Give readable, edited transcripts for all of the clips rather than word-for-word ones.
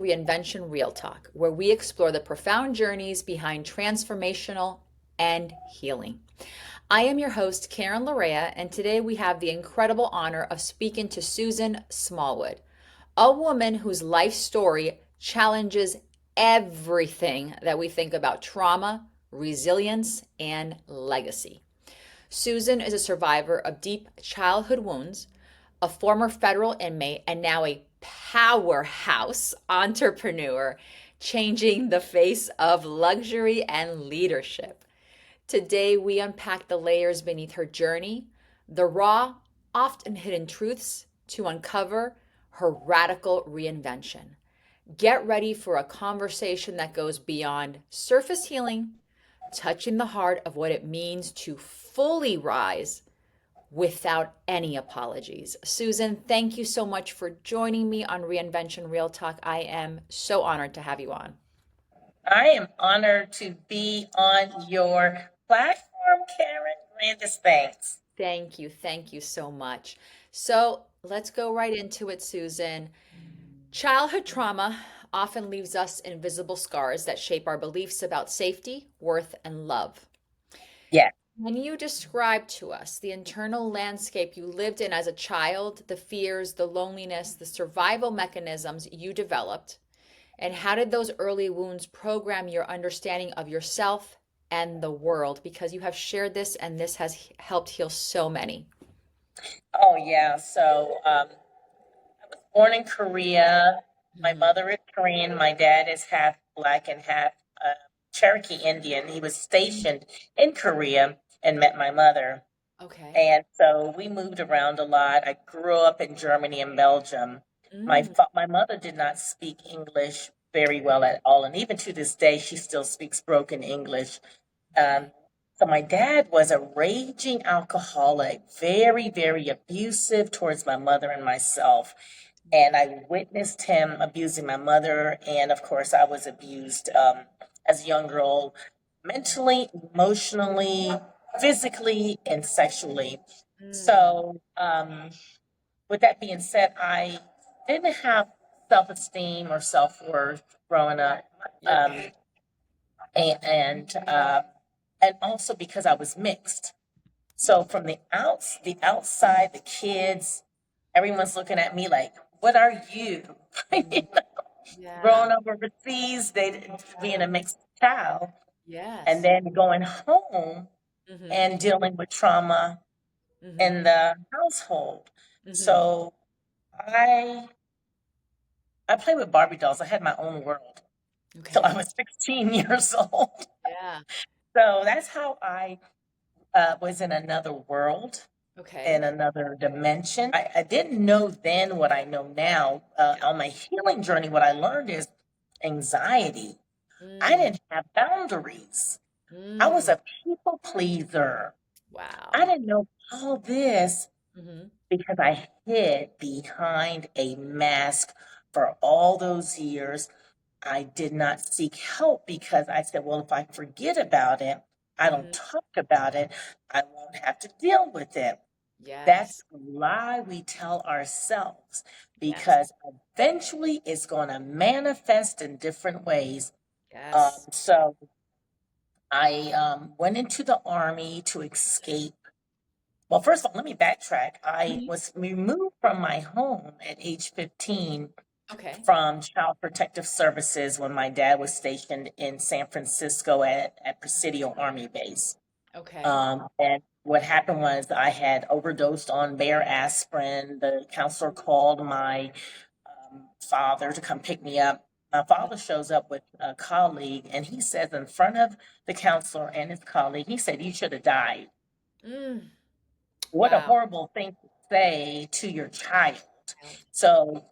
Reinvention Real Talk, where we explore the profound journeys behind transformational and healing. I am your host, Karen Larea, and today we have the incredible honor of speaking to Susan Smallwood, a woman whose life story challenges everything that we think about trauma, resilience, and legacy. Susan is a survivor of deep childhood wounds, a former federal inmate, and now a powerhouse entrepreneur, changing the face of luxury and leadership. Today, we unpack the layers beneath her journey, the raw, often hidden truths to uncover her radical reinvention. Get ready for a conversation that goes beyond surface healing, touching the heart of what it means to fully rise without any apologies. Susan, thank you so much for joining me on Reinvention Real Talk. I am so honored to have you on. I am honored to be on your platform, Karen. Grandest thanks. Thank you. Thank you so much. So let's go right into it, Susan. Childhood trauma often leaves us invisible scars that shape our beliefs about safety, worth, and love. Yes. Can you describe to us the internal landscape you lived in as a child, the fears, the loneliness, the survival mechanisms you developed, and how did those early wounds program your understanding of yourself and the world? Because you have shared this and this has helped heal so many. Oh, yeah. I was born in Korea. My Mhm. mother is Korean. My dad is half Black and half uh, Cherokee Indian. He was stationed in Korea and met my mother. Okay. And so we moved around a lot. I grew up in Germany and Belgium. Mm, My mother did not speak English very well at all, and even to this day, she still speaks broken English. okay. Um, so my dad was a raging alcoholic, very, very abusive towards my mother and myself. And Okay. I witnessed him abusing my mother, and of course, I was abused as a young girl, mentally, emotionally, physically, and sexually. Mm, So, with that being said, I didn't have self-esteem or self-worth growing up. yep. Um, and also because I was mixed. So from the outside, the kids, everyone's looking at me like, "What are you?" Mm, yeah. Growing up overseas, they being a mixed child, and Yes. then going home Mm-hmm. and dealing with trauma Mm-hmm. in the household. Mm-hmm. So I I played with Barbie dolls. I had my own world till I Okay. was 16 years old. Yeah. So that's how I was in another world, Okay. in another dimension. I didn't know then what I know now. Yeah. On my healing journey, what I learned is anxiety. I Mm, didn't have boundaries. I was mm. a people pleaser. I Wow. didn't know all this Mm-hmm. because I hid behind a mask for all those years. I did not seek help because I said, well, if I forget about it, I don't Mm-hmm. talk about it, I won't have to deal with it. That's Yes. a lie we tell ourselves Yes. because eventually it's going to manifest in different ways. Yes. So I went into the army to escape. Well, first of all, let me backtrack. I Mhm. was removed from my home at age 15 Okay. from Child Protective Services when my dad was stationed in San Francisco at Presidio Army Base. Okay. And what happened was I had overdosed on Bayer aspirin. The counselor called my father to come pick me up. My father shows up with a colleague and he says in front of the counselor and his colleague, he said, "You should have died." Mm. What a Wow. horrible thing to say to your child. Child. So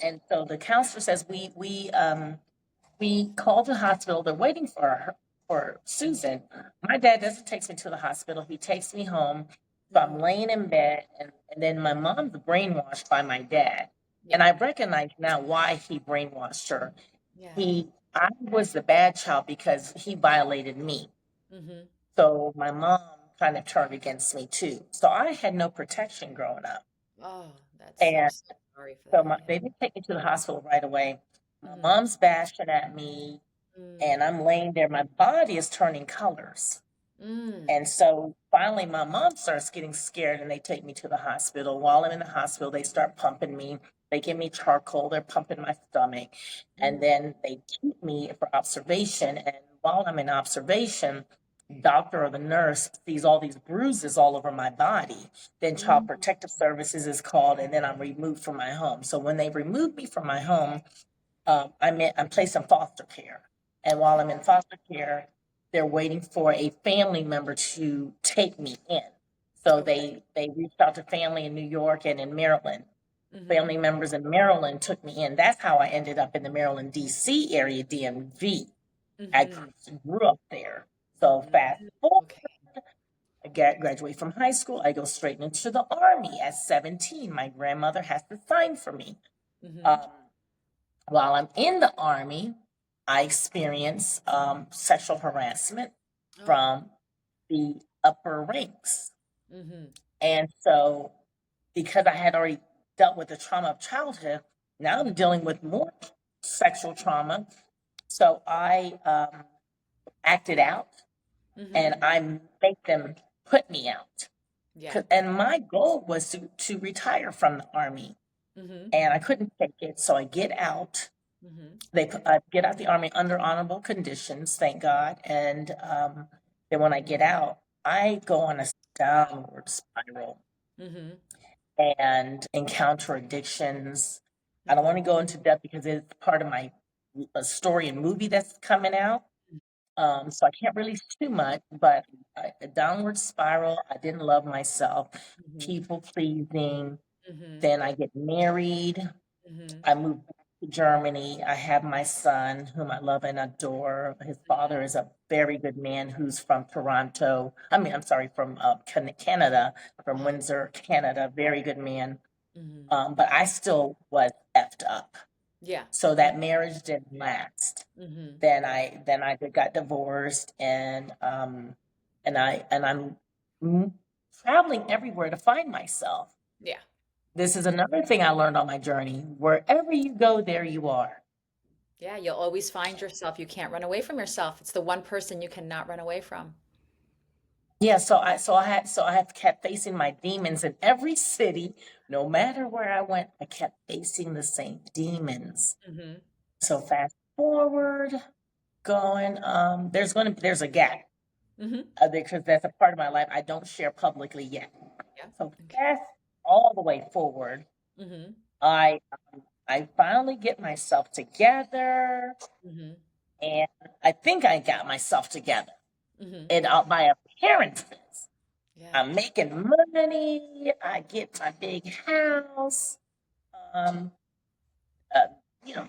the counselor says, we called the hospital. They're waiting for her, for Susan. My dad doesn't take me to the hospital. He takes me home. So I'm Mm. laying in bed, and then my mom's brainwashed by my dad. And Yeah. I recognize now why he brainwashed her. Yeah. I was the bad child because he violated me. Mm-hmm. So my mom kind of turned against me too. So I had no protection growing up. Oh, that's, I'm And so sorry for so that. Yeah. they didn't take me to the hospital right away. My Mhm. mom's bashing at me, and Mm. I'm laying there. My body is turning colors. Mm. And so finally, my mom starts getting scared and they take me to the hospital. While I'm in the hospital, they start pumping me. They give me charcoal, they're pumping my stomach. And Mm. then they keep me for observation. And while I'm in observation, doctor or the nurse sees all these bruises all over my body. Then Child Mm. Protective Services is called, and then I'm removed from my home. So when they removed me from my home, I'm placed in foster care. And while Okay. I'm in foster care, they're waiting for a family member to take me in. So Okay. they reached out to family in New York and in Maryland. Mhm. Family members in Maryland took me in. That's how I ended up in the Maryland, D.C. area, DMV. I Mhm. grew up there. So Mm. fast forward, Okay. I graduate from high school. I go straight into the Army at 17. My grandmother has to sign for me. Mhm. Um, while I'm in the Army, I experience sexual harassment Oh. from the upper ranks. Mhm. And so, because I had already dealt with the trauma of childhood, now I'm Mhm. dealing with more sexual trauma. So I acted out and Mhm. I make them put me out. Yeah. And my goal was to retire from the Army. Mhm. And I couldn't take it. So I get out. Mhm. I get out the Army under honorable conditions, thank God. And then when I get out, I go on a downward spiral Mhm. and encounter addictions. I don't want Mhm. to go into depth because it's part of my story and movie that's coming out. So I can't release too much, but a downward spiral. I didn't love myself, Mhm. people pleasing. Mhm. Then I get married. Mhm. I moved back to Germany. I have my son, whom I love and adore. His father is a very good man who's from Toronto. I'm sorry, from Canada, from Uh-huh. Windsor, Canada. Very good man. Mhm. But I still was effed up. Yeah. So Mm. that marriage didn't last. Mhm. Then I got divorced, and I'm mm, traveling everywhere to find myself. Yeah. This is another thing I learned on my journey. Wherever you go, there you are. Yeah, you'll always find yourself. You can't run away from yourself. It's the one person you cannot run away from. Yeah, so I have kept facing my demons in every city. No matter where I went, I kept facing the same demons. Mhm. So fast forward, going, there's a gap Mhm. because that's a part of my life I don't share publicly yet. Yeah. So Okay. fast all the way forward, Mhm. I I finally get myself together, Mhm. and I think I got myself together. Mhm. And my appearances, Yeah. I'm making money. I get my big house, um, uh,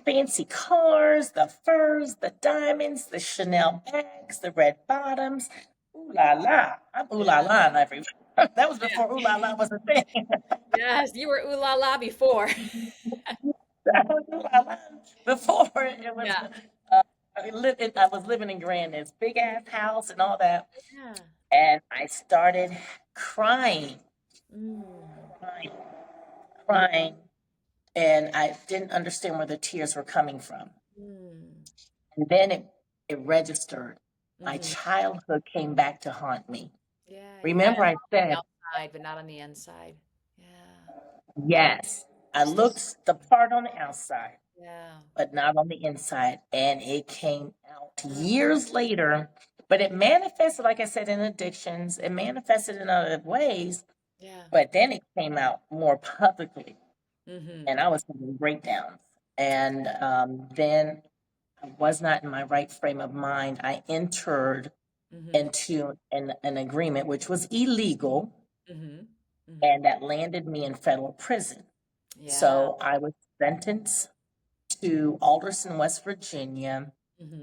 fancy cars, the furs, the diamonds, the Chanel bags, the red bottoms. Ooh la la! I'm ooh la Yeah. la everywhere. That was Yeah. before ooh la la was a thing. Yes, you were ooh la la before. That was ooh la la before it was. Yeah. I was living in Grandis, big ass house and all that, Yeah. and I started crying, Mm. crying, crying, and I didn't understand where the tears were coming from. Mm. And then it registered. My Mhm. childhood came back to haunt me. Yeah, you had Remember, it I all on the said, outside, but not on the inside. Yeah. yes, I You're still looked the part on the outside, yeah. but not on the inside. And it came out Mm. years later, but it manifested, like I said, in addictions. It manifested in other ways, Yeah. but then it came out more publicly, Mhm. and I was having breakdowns. And then I was not in my right frame of mind. I entered Mhm. into an agreement which was illegal, Mhm. Mhm. and that landed me in federal prison. Yeah. So I was sentenced to Alderson, West Virginia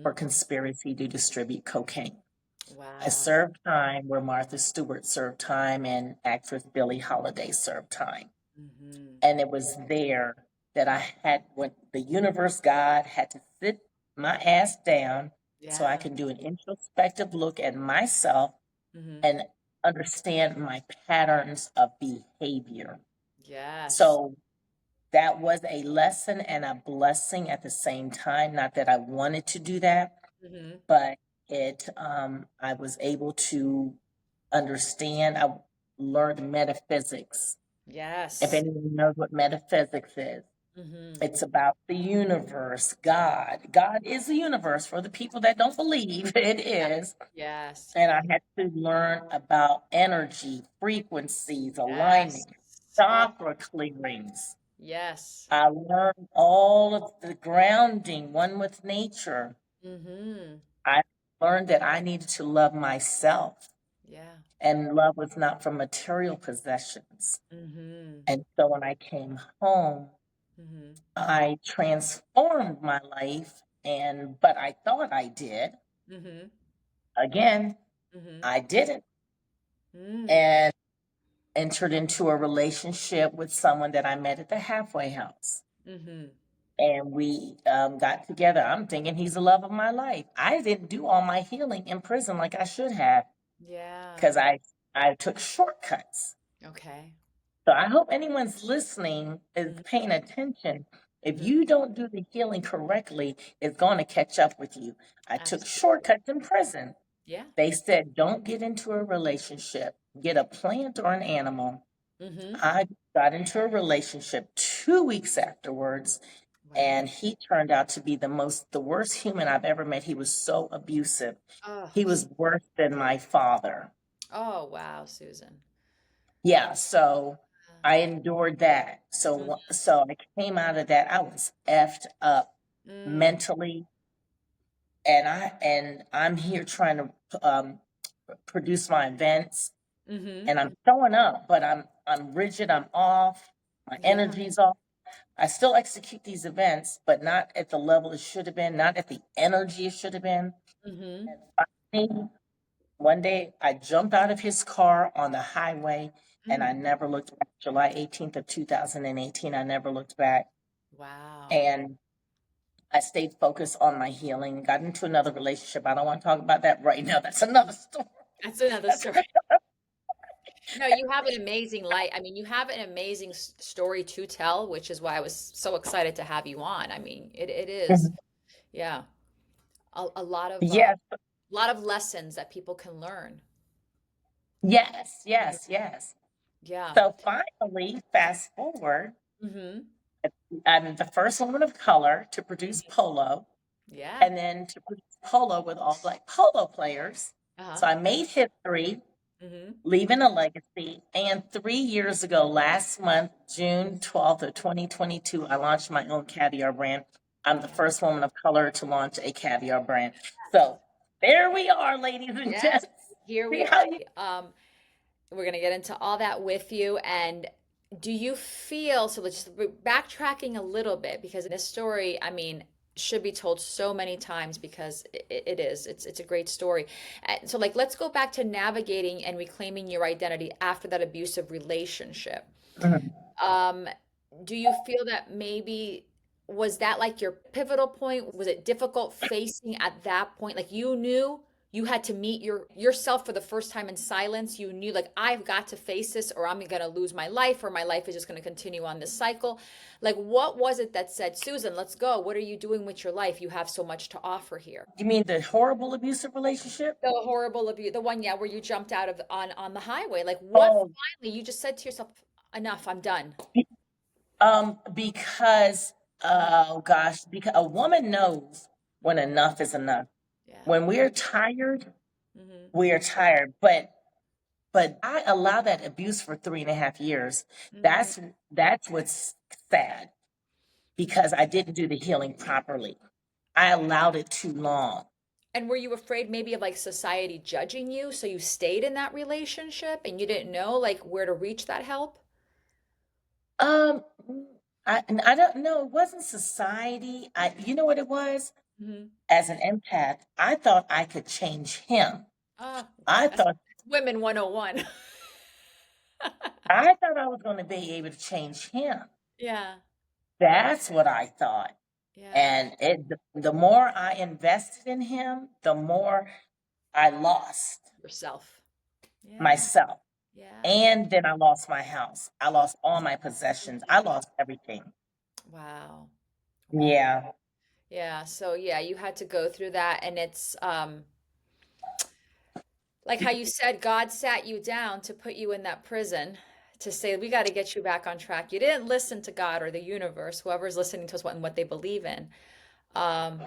for Mhm. conspiracy to distribute cocaine. I Wow. served time where Martha Stewart served time and actress Billie Holiday served time. Mhm. And it was there that I had when the universe, God, had to sit my ass down so I Yeah. can do an introspective look at myself Mhm. and understand my patterns of behavior. Yes. So that was a lesson and a blessing at the same time. Not that I wanted to do that, Mm-hmm. but I was able to understand. I learned metaphysics. If Yes. anyone knows what metaphysics is, Mm-hmm. it's about the universe, God. God is the universe for the people that don't believe it is. Yes. And I had to learn about energy, frequencies, Yes. alignment, Oh, chakra clearings. yes. I learned all of the grounding, one with nature. Mm-hmm. I learned that I needed to love myself, Yeah. and love was not from material possessions. Mm-hmm. And so when I came home, Mm-hmm. I transformed my life, but I thought I did. Mm-hmm. Again, Mm-hmm. I didn't. Mm. And entered into a relationship with someone that I met at the halfway house. Mm-hmm. And we got together. I'm thinking he's the love of my life. I didn't do all my healing in prison like I should have, Yeah. because I took shortcuts. Okay. So I hope anyone's listening is Mm-hmm. paying attention. If Mm-hmm. you don't do the healing correctly, it's going to catch up with you. I took Absolutely. shortcuts in prison. Yeah. They said, don't get into a relationship, get a plant or an animal. Mm-hmm. I got into a relationship 2 weeks afterwards, Wow. and he turned out to be the worst human I've ever met. He was so abusive. Oh. He was worse than my father. Oh, wow, Susan. Yeah, so I endured that. So I came out of that. I was effed up Mm-hmm. mentally, and I'm here trying to produce my events, Mm-hmm. and I'm showing up, but I'm rigid. I'm off. My Yeah. energy's off. I still execute these events, but not at the level it should have been, not at the energy it should have been. Mm-hmm. And finally, one day I jumped out of his car on the highway, and I Mm. never looked back. July 18th of 2018, I never looked back. Wow. And I stayed focused on my healing, got into another relationship. I don't want to talk about that right now. That's another story. That's another story. No, you have an amazing life. I mean, you have an amazing story to tell, which is why I was so excited to have you on. I mean, it is, Mhm. yeah, Yes, a lot of lessons that people can learn. yes, Mhm. yes, yes. Yeah. So finally, fast forward, Mm-hmm. I'm the first woman of color to produce polo, Yeah. and then to produce polo with all black polo players. Uh-huh. So I made history, Mm-hmm. leaving a legacy. And 3 years ago, last month, June 12th of 2022, I launched my own caviar brand. I'm the first woman of color to launch a caviar brand. So there we are, ladies and Yes, gents. here See we how are. you We're going to get into all that with you. And do you feel, so let's just backtracking a little bit because this story, I mean, should be told so many times because it is. It's a great story. So like let's go back to navigating and reclaiming your identity after that abusive relationship. Mhm. Um, do you feel that maybe was that like your pivotal point? Was it difficult facing at that point? Like you knew you had to meet yourself for the first time in silence. You knew like I've got to face this or I'm going to lose my life or my life is just going to continue on this cycle. Like what was it that said, "Susan, let's go. What are you doing with your life? You have so much to offer here." You mean the horrible abusive relationship? The horrible abuse, the one, yeah, where you jumped out of on the highway. Like what Oh, finally you just said to yourself, "Enough, I'm done." because oh gosh, because a woman knows when enough is enough. Yeah. When we're tired, Mm-hmm. we are tired. But I allowed that abuse for 3.5 years. Mm-hmm. That's what's sad, because I didn't do the healing properly. I allowed it too long. And were you afraid maybe of like society judging you, so you stayed in that relationship and you didn't know like where to reach that help? Um, I don't know. It wasn't society. You know what it was? Mm-hmm. As an empath, I thought I could change him. Ah, I that's thought women 101. I thought I was going to be able to change him. Yeah, That's what I thought. yeah, And the more I invested in him, the more I lost yourself. Yeah, myself. Yeah. And then I lost my house. I lost all my possessions. I lost everything. Wow. Wow. Yeah. Yeah. So yeah, you had to go through that, and it's like how you said God sat you down to put you in that prison to say we got to get you back on track. You didn't listen to God or the universe, whoever's listening to us, what and what they believe in. Um,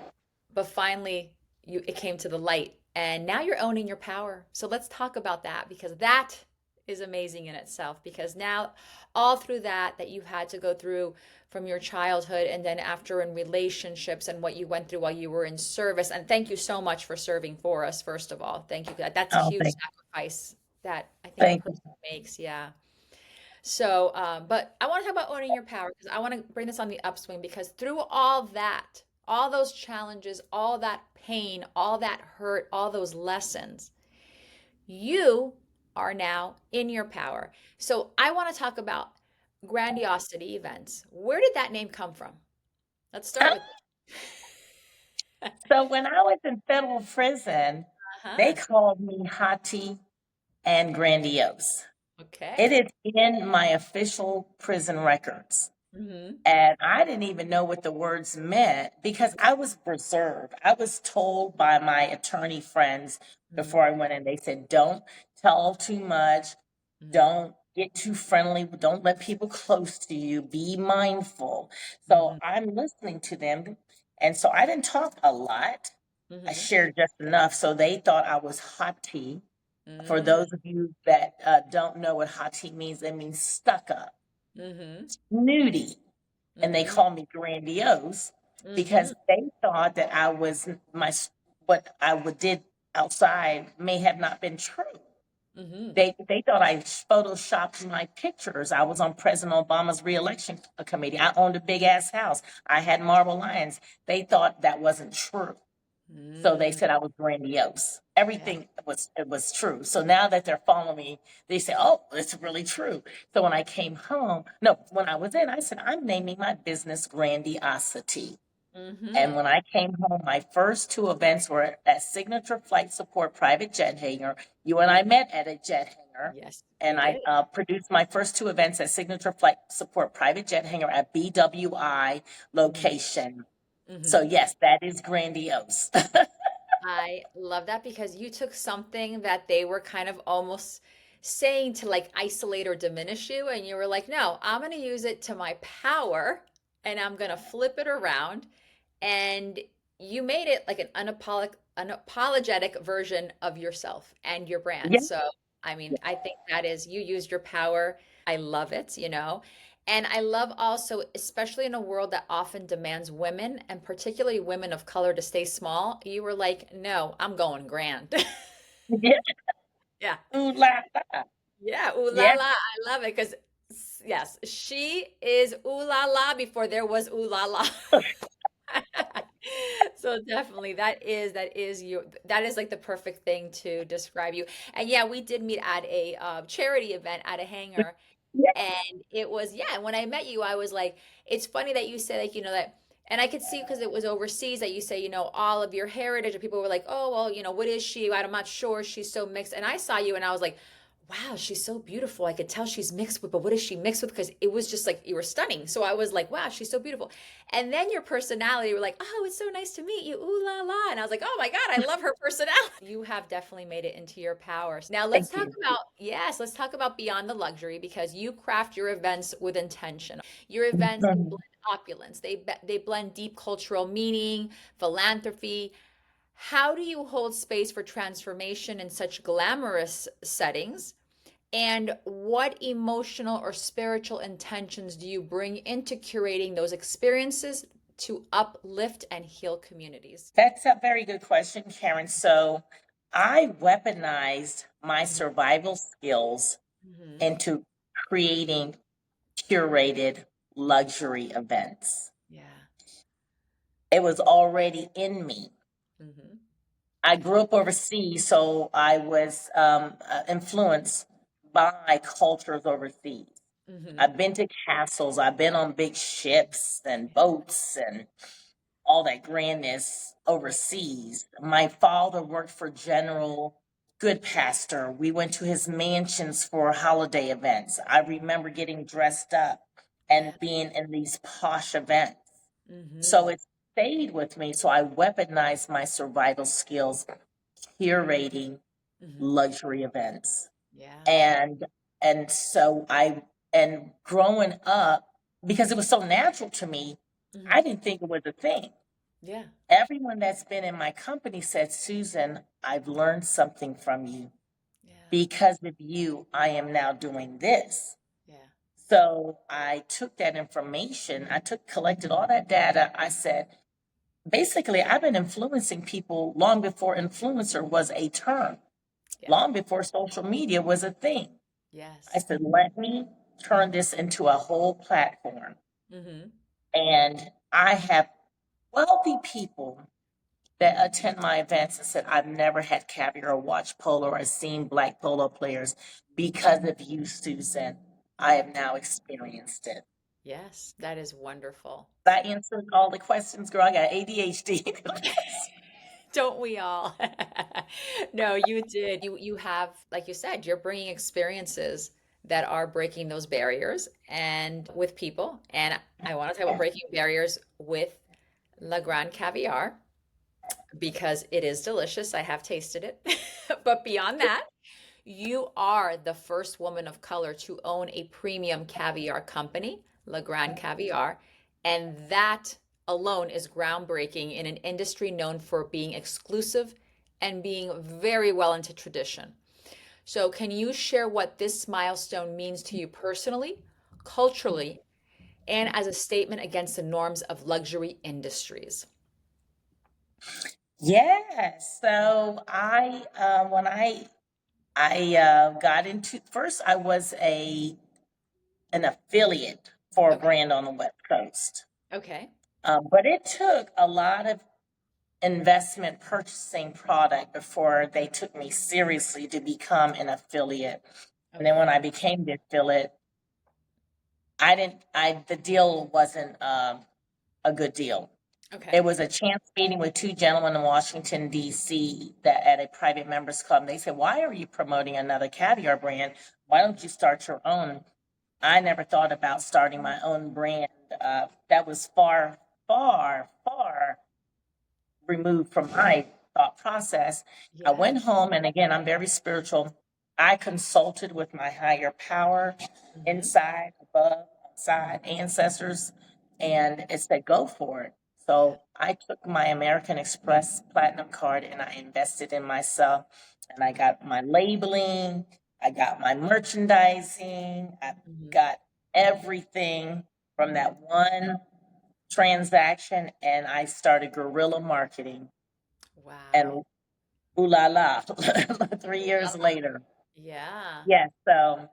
but finally, it came to the light, and now you're owning your power. So let's talk about that because that is amazing in itself. Because now, all through that you had to go through from your childhood, and then after in relationships, and what you went through while you were in service. And thank you so much for serving for us. First of all, thank you. That's a Oh, huge sacrifice that I think a thank you. person makes. Yeah. So, but I want to talk about owning your power because I want to bring this on the upswing because through all that, all those challenges, all that pain, all that hurt, all those lessons, you are now in your power. So I want to talk about grandiosity events. Where did that name come from? Let's start with that. So when I was in federal prison, they Uh-huh. called me Hati and Grandiose. It Okay. is in my official prison records. Mm-hmm. And I didn't even know what the words meant because I was reserved. I was told by my attorney friends before I went in, they said, don't tell too much, Mm-hmm. don't get too friendly, don't let people close to you, be mindful. So Mm-hmm. I'm listening to them. And so I didn't talk a lot. I Mm-hmm. shared just enough. So they thought I was haughty. For Mm-hmm. those of you that don't know what haughty means, it means stuck up, Mm-hmm. snooty, and they Mm-hmm. call me grandiose Mm-hmm. because they thought that I was my what I would did outside may have not been true. Mm-hmm. They thought I photoshopped my pictures. I was on President Obama's reelection committee. I owned a big ass house. I had marble lions. They thought that wasn't true. So they Mm, said I was grandiose. yeah. Everything was true. So now that they're following me, they say, "Oh, it's really true." So when I came home, no, when I was in, I said, "I'm naming my business Grandiosity." And Mm-hmm. when I came home, my first two events were at Signature Flight Support Private Jet Hangar. You and I met at a jet hangar. Yes, we And I did. produced my first two events at Signature Flight Support Private Jet Hangar at BWI Mm-hmm. location. So, Mm-hmm. yes, that is grandiose. I love that because you took something that they were kind of almost saying to like isolate or diminish you, and you were like, no, I'm going to use it to my power and I'm going to flip it around. And you made it like an unapologetic version of yourself and your brand. Yeah. So, I mean, I think that is you used your power. I love it. And I love also, especially in a world that often demands women and particularly women of color to stay small, you were like, no, I'm going grand. Yeah. Yeah. Ooh la la. Yeah. Ooh la Yeah. la. I love it because, yes, she is ooh la la before there was ooh la la. So definitely that is like the perfect thing to describe you. And yeah, we did meet at a charity event at a hangar. Yeah. And it was, yeah, when I met you, I was like, it's funny that you say like, that, and I could see because it was overseas that you say, all of your heritage, and people were like, oh, well, what is she? I'm not sure. She's so mixed. And I saw you and I was like, wow, she's so beautiful. I could tell she's mixed with, but what is she mixed with? Because it was just like, you were stunning. So I was like, wow, she's so beautiful. And then your personality, were like, oh, it's so nice to meet you. Ooh la la. And I was like, oh my God, I love her personality. You have definitely made it into your powers. Now Thank you. let's talk about beyond the luxury because you craft your events with intention. Your events Mhm. blend opulence. They blend deep cultural meaning, philanthropy. How do you hold space for transformation in such glamorous settings? And what emotional or spiritual intentions do you bring into curating those experiences to uplift and heal communities? That's a very good question, Karen. So I weaponized my Mhm. survival skills Mhm. into creating curated luxury events. Yeah. It was already in me. Mhm. I grew up overseas, so I was influenced by cultures overseas. Mhm. I've been to castles, I've been on big ships and Yeah. boats and all that grandness overseas. My father worked for General. good pastor. We went to his mansions for holiday events. I remember getting dressed up Yeah. and being in these posh events. Mm-hmm. So it stayed with me. So I weaponized my survival skills curating Mm-hmm. luxury events. Yeah. And so and growing up, because it was so natural to me, Mm-hmm. I didn't think it was a thing. Yeah. Everyone that's been in my company said, Susan, I've learned something from you. Yeah. Because of you, I am now doing this. Yeah. So I took that information, collected all that data. I said, basically, I've been influencing people long before influencer was a term, Yeah. long before social media was a thing. I Yes. said, let me turn this into a whole platform. Mm-hmm. And I have wealthy people that attend my events and said, I've never had caviar or watched polo or seen black polo players because of you, Susan. I Yeah. have now experienced it. Yes. That is wonderful. I answered all the questions, girl. I got ADHD. Don't we all? No, you did. You have, like you said, you're bringing experiences that are breaking those barriers and with people. And I want to talk about breaking barriers with La Grande Caviar because it is delicious. I have tasted it. But beyond that, you are the first woman of color to own a premium caviar company, La Grande Caviar, and that alone is groundbreaking in an industry known for being exclusive and being very well into tradition. So, can you share what this milestone means to you personally, culturally, and as a statement against the norms of luxury industries? Yes. So when I got into first, I was an affiliate for a Okay. brand on the West Coast, Okay. but it took a lot of investment purchasing product before they took me seriously to become an affiliate. And then when Okay. I became the affiliate, I didn't. I the deal wasn't a good deal. Okay. It was a chance meeting with two gentlemen in Washington, D.C., that at a private members club. They said, why are you promoting another caviar brand? Why don't you start your own? I never thought about starting my own brand. That was far, far, far removed from my thought process. I Yeah. went home, and again, I'm very spiritual. I consulted with my higher power, Hmm. inside, above, outside, ancestors, and it said, go for it. Yeah. So I took my American Express Platinum card and I invested in myself, and I got my labeling, I got my merchandising, I Hmm. got everything from that one transaction, and I started guerrilla marketing. And Wow. ooh la la, 3 years later. Yeah. Yes. So,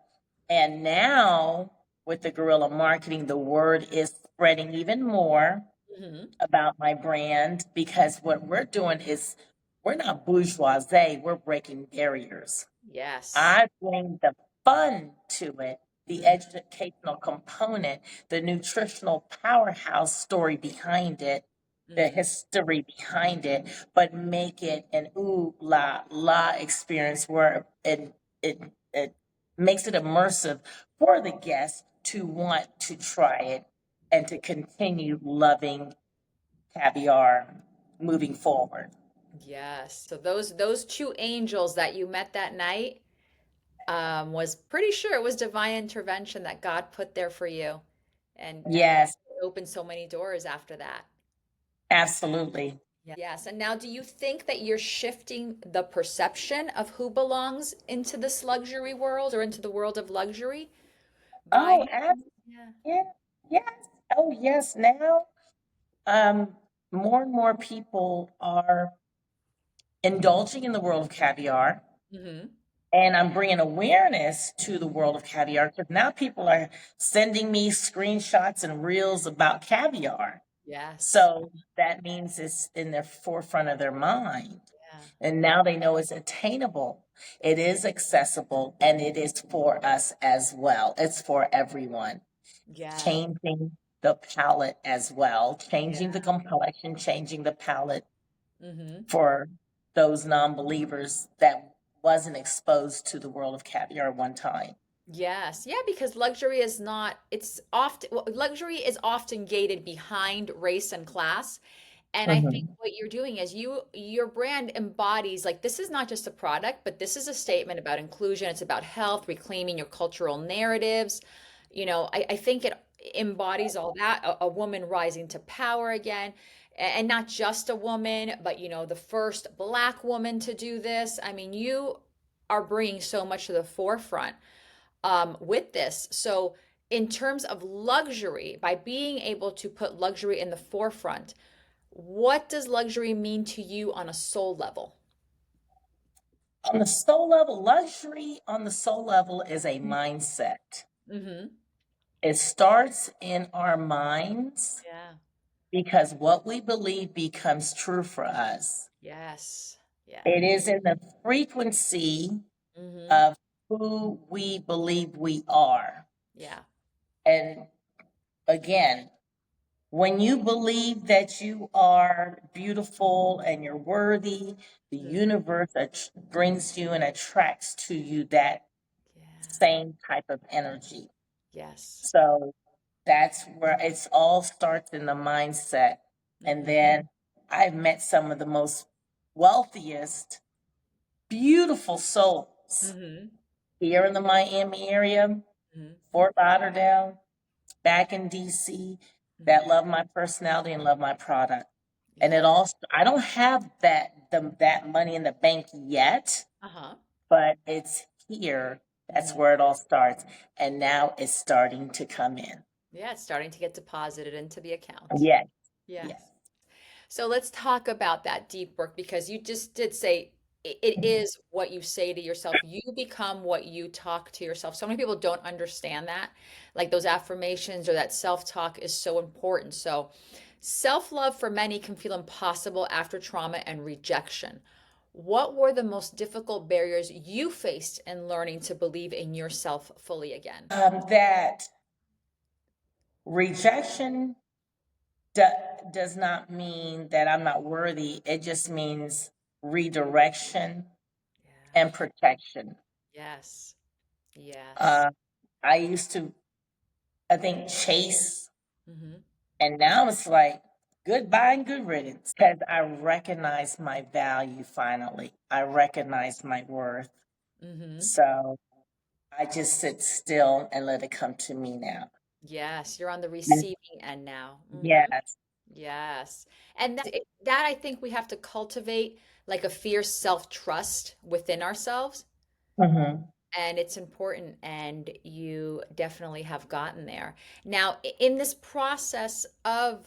and now with the guerrilla marketing, the word is spreading even more Hmm. about my brand, because what we're doing is we're not bourgeoisie, we're breaking barriers. Yes. I bring the fun to it, the Hmm. educational component, the nutritional powerhouse story behind it, the Hmm. history behind it, but make it an ooh la la experience where it makes it immersive for the guests to want to try it and to continue loving caviar moving forward. Yes. So those two angels that you met that night, was pretty sure it was divine intervention that God put there for you, and Yes, it opened so many doors after that. absolutely. Yes. And now, do you think that you're shifting the perception of who belongs into this luxury world or into the world of luxury Oh, by? Yeah. yeah, yes. Oh, yes. Now, um, more and more people are indulging in the world of caviar, Hmm. and I'm bringing awareness to the world of caviar because now people are sending me screenshots and reels about caviar. Yes. So that means it's in the forefront of their mind. Yeah. And now they know it's attainable, it is accessible, and it is for us as well. It's for everyone. Yes. Changing the palette as well, changing the Yeah. complexion, changing the palette Hmm. for those non believers that wasn't exposed to the world of caviar one time. Yes. Yeah, because luxury is not, it's often, well, luxury is often gated behind race and class. And I think Mhm. what you're doing is your brand embodies like this is not just a product, but this is a statement about inclusion. It's about health, reclaiming your cultural narratives. I think it embodies all that, a woman rising to power again, and not just a woman, but the first Black woman to do this. I mean, you are bringing so much to the forefront with this. So, in terms of luxury, by being able to put luxury in the forefront, what does luxury mean to you on a soul level? On the soul level, luxury on the soul level is a mindset. Mm-hmm. It starts in our minds Yeah. because what we believe becomes true for us. Yes. Yeah. It is in the frequency Mm-hmm. of who we believe we are. Yeah. And again, when you believe that you are beautiful and you're worthy, the Mm-hmm. universe brings you and attracts to you that Yeah. same type of energy. Yes. So that's where it's all starts in the mindset. And Mm-hmm. then I've met some of the most wealthiest, beautiful souls Mm-hmm. here in the Miami area, Mm-hmm. Fort Lauderdale, back in DC, Mm-hmm. that love my personality and love my product. And Yeah. I don't have that money in the bank yet, Uh-huh. but it's here. That's Mm-hmm. where it all starts. And now it's starting to come in. Yeah, it's starting to get deposited into the account. Yes, yes. Yes. So let's talk about that deep work because you just did say it is what you say to yourself. You become what you talk to yourself. So many people don't understand that. Like those affirmations or that self-talk is so important. So self-love for many can feel impossible after trauma and rejection. What were the most difficult barriers you faced in learning to believe in yourself fully again? That rejection do, does not mean that I'm not worthy. It just means redirection Yeah. and protection. Yes. Yes. Uh, I used to, I think, chase, Mm-hmm. and now it's like goodbye and good riddance because I recognize my value finally. I recognize my worth. Mm-hmm. So I just sit still and let it come to me now. Yes, you're on the And receiving end now. yes. Yes. And that I think we have to cultivate like a fierce self-trust within ourselves. Hmm. And it's important, and you definitely have gotten there. Now, in this process of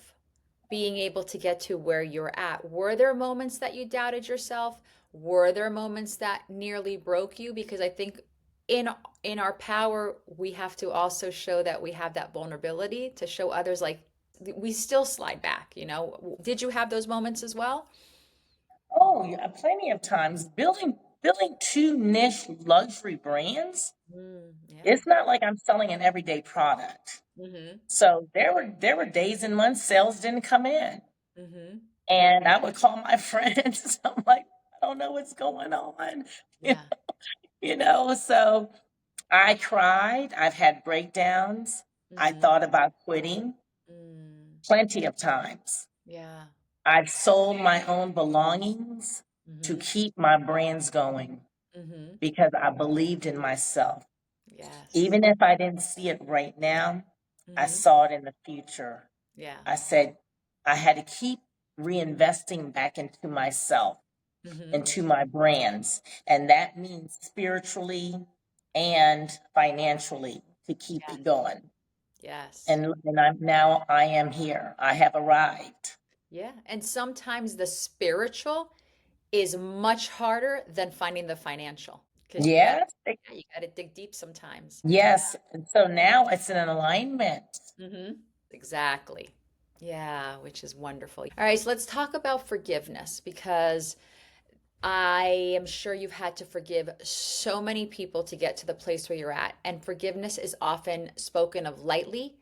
being able to get to where you're at, were there moments that you doubted yourself? Were there moments that nearly broke you? Because I think in in our power, we have to also show that we have that vulnerability to show others like we still slide back, you know. Did you have those moments as well? Oh, yeah, plenty of times. Building two niche luxury brands. Yeah. It's not like I'm selling an everyday product. Mm-hmm. So there were days and months sales didn't come in. Mm-hmm. And I would call my friends. I'm like, I don't know what's going on. Yeah. So I cried. I've had breakdowns. I Mm-hmm. thought about quitting Mm. plenty of times. Yeah. I've sold my own belongings to Mm-hmm. keep my brands going Mm-hmm. because I believed in myself. Yes. Even if I didn't see it right now, I Mm-hmm. saw it in the future. Yeah. I said I had to keep reinvesting back into myself, Mm-hmm. into my brands. And that means spiritually and financially to keep it Yes. going. Yes. And I am here. I have arrived. Yeah. And sometimes the spiritual is much harder than finding the financial because Yes, you got to dig deep sometimes. yes. And so now it's in an alignment. Mm-hmm. Exactly. Yeah, which is wonderful. All right, so let's talk about forgiveness because I am sure you've had to forgive so many people to get to the place where you're at. And forgiveness is often spoken of lightly,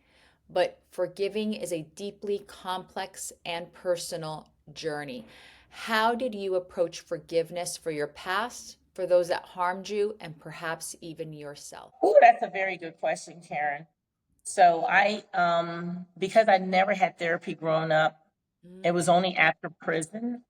but forgiving is a deeply complex and personal journey. How did you approach forgiveness for your past for those that harmed you and perhaps even yourself? Oh, that's a very good question, Karen. So because I never had therapy growing up, it was Mm, only after prison.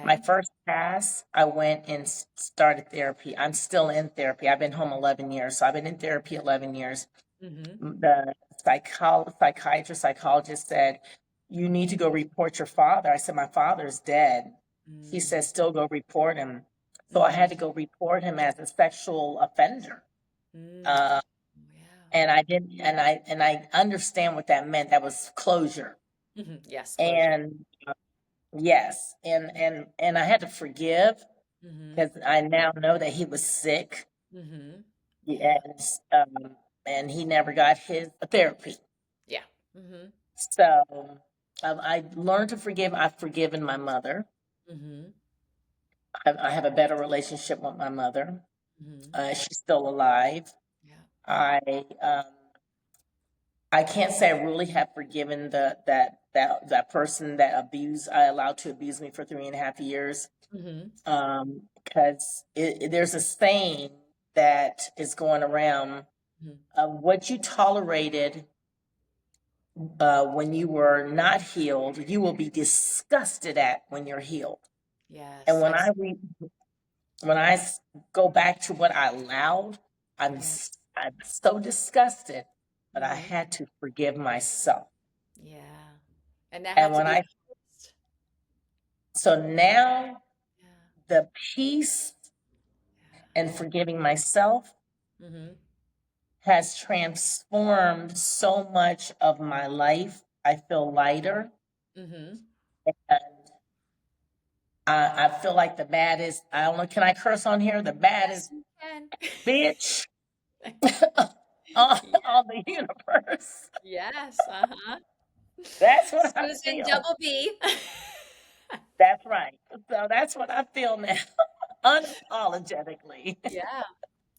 My okay. first pass, I went and started therapy. I'm still in therapy. I've been home 11 years, so I've been in therapy 11 years. Mm-hmm. The psychiatrist, psychologist said, "You need to go report your father." I said, "My father's dead." He Mm, said, "Still go report him." So I mm-hmm. had to go report him as a sexual offender. Mm. Uh, Yeah. and I didn't, and I understand what that meant. That was closure. Hmm. Yes, closure. And yes, and I had to forgive Mm-hmm. because I now know that he was sick, Mm-hmm. Yeah. and and he never got his therapy. Yeah. Mm-hmm. So I learned to forgive. I've forgiven my mother. Mm-hmm. I have a better relationship with my mother. Mm-hmm. She's still alive. Yeah. I um, I can't say I really have forgiven that person that abused I allowed to abuse me for 3.5 years. Mm-hmm. Because there's a saying that is going around, Mm-hmm. what you tolerated when you were not healed, you will be disgusted at when you're healed. And Yes. when go back to what I allowed, Yeah. I'm so disgusted, but I Mm-hmm. had to forgive myself. Yeah. And that And had to when be the I hardest. so now Yeah. the peace and forgiving myself Yeah. Mm-hmm. has transformed so much of my life. I feel lighter. Mm-hmm. And I feel like the baddest, I don't know, can I curse on here? The Yes, baddest you can. bitch on, Yeah. on the universe. Yes. Uh-huh. That's what I Susan feel. Double B. That's right. So that's what I feel now, unapologetically. Yeah.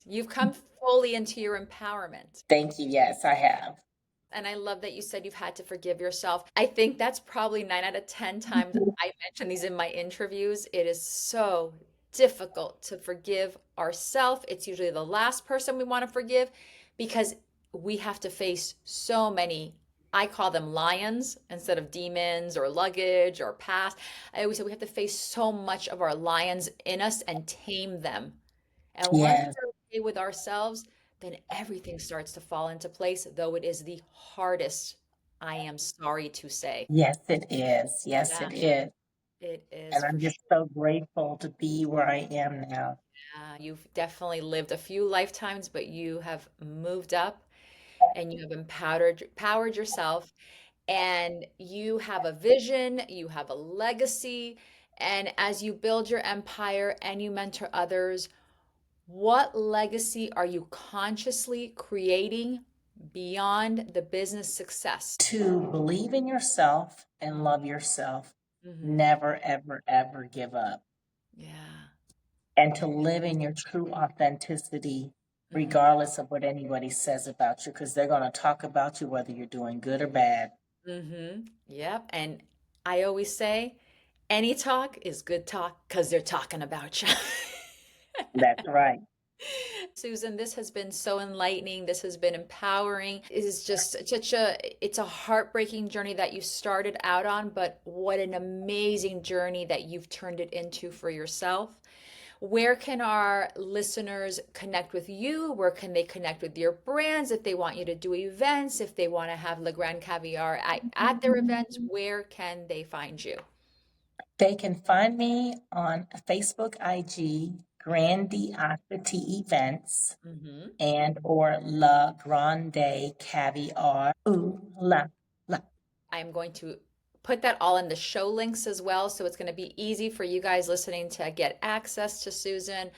You've come fully into your empowerment. Thank you. Yes, I have. And I love that you said you've had to forgive yourself. I think that's probably 9 out of 10 times I mention these in my interviews. It is so difficult to forgive ourselves. It's usually the last person we want to forgive because we have to face so many, I call them lions instead of demons or luggage or past. I always say we have to face so much of our lions in us and tame them. And once Yes, we're okay with ourselves, then everything starts to fall into place, though it is the hardest, I am sorry to say. yes, it is. Yes, Yeah, it is. it is And for I'm sure. just so grateful to be where I am now. You've definitely lived a few lifetimes, but you have moved up and you have empowered yourself, and you have a vision, you have a legacy, and as you build your empire and you mentor others, what legacy are you consciously creating beyond the business success? To believe in yourself and love yourself. Hmm. Never, ever, ever give up. Yeah. And to live in your true authenticity, Hmm. regardless of what anybody says about you, because they're going to talk about you whether you're doing good or bad. Hmm. Yep. And I always say, any talk is good talk because they're talking about you. That's right. Susan, this has been so enlightening. This has been empowering. It is just it's a heartbreaking journey that you started out on, but what an amazing journey that you've turned it into for yourself. Where can our listeners connect with you? Where can they connect with your brands if they want you to do events, if they want to have Le Grand Caviar at their events? Where can they find you? They can find me on Facebook, IG, Grandiosity Events, Hmm. and or La Grande Caviar. Ooh, la. I'm going to put that all in the show links as well. So it's going to be easy for you guys listening to get access to Susan.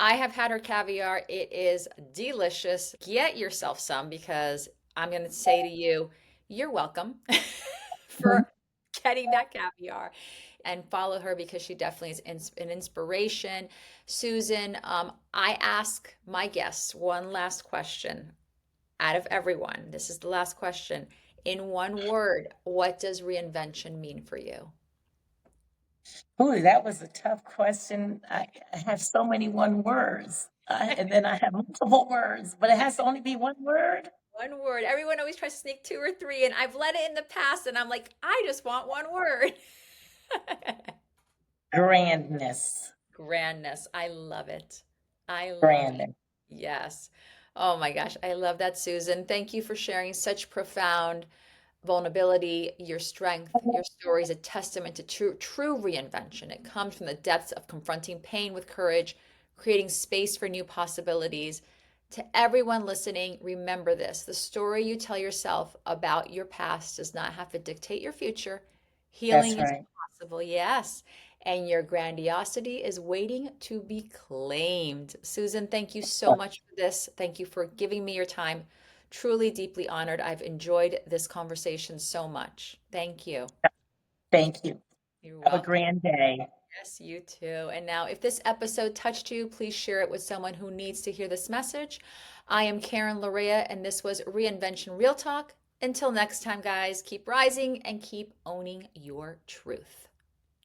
I have had her caviar. It is delicious. Get yourself some because I'm going to say to you, you're welcome for getting that caviar, and follow her because she definitely is an inspiration. Susan, I ask my guests one last question out of everyone. This is the last question. In one word, what does reinvention mean for you? Ooh, that was a tough question. I have so many one words, and then I have multiple words, but it has to only be one word. One word. Everyone always tries to sneak two or three, and I've let it in the past, and I'm like, I just want one word. Grandness, Grandness. I love it. I love it. grandness. Yes. Oh my gosh. I love that, Susan. Thank you for sharing such profound vulnerability, your strength, your story is a testament to true reinvention. It comes from the depths of confronting pain with courage, creating space for new possibilities. To everyone listening, remember this: the story you tell yourself about your past does not have to dictate your future. That's Healing is right. possible, yes, and your grandiosity is waiting to be claimed. Susan, thank you so much for this. Thank you for giving me your time. Truly deeply honored. I've enjoyed this conversation so much. Thank you. Thank you. You're Have a welcome. grand day. Yes, you too. And now, if this episode touched you, please share it with someone who needs to hear this message. I am Karen Larea, and this was Reinvention Real Talk. Until next time, guys, keep rising and keep owning your truth.